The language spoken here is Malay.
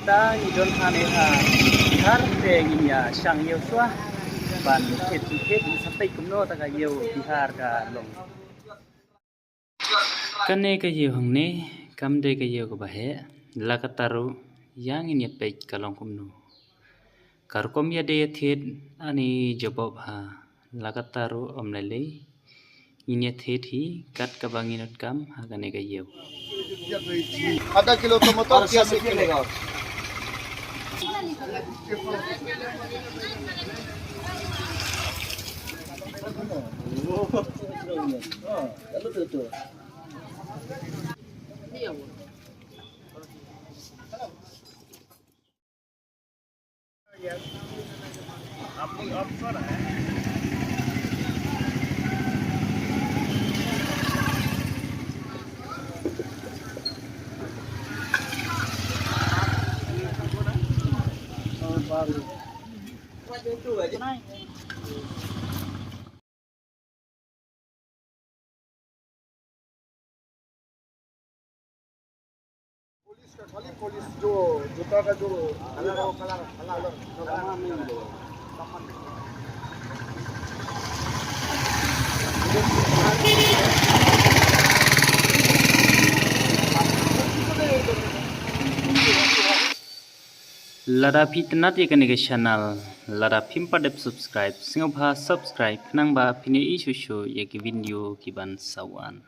ta ni don khane ha har te nginya sang yeu swa ban phet ni satai kumno ta ka yeu bihar ka long kane ka yeu hangne kamde ka yeu ka bahe lakataru yang ini pej kalong kumno karkom ya de thet ani jobob ha lakataru omlele ini thet hi kat ka banginot kam ha kane ka yeu आधा किलो टमाटर क्या से मिलेगा खाली पुलिस जो जूता का जो Lada pitna ti kani ke channel lada pimpa dep subscribe singopha subscribe nang ba pini isu ye ki video ki ban sawan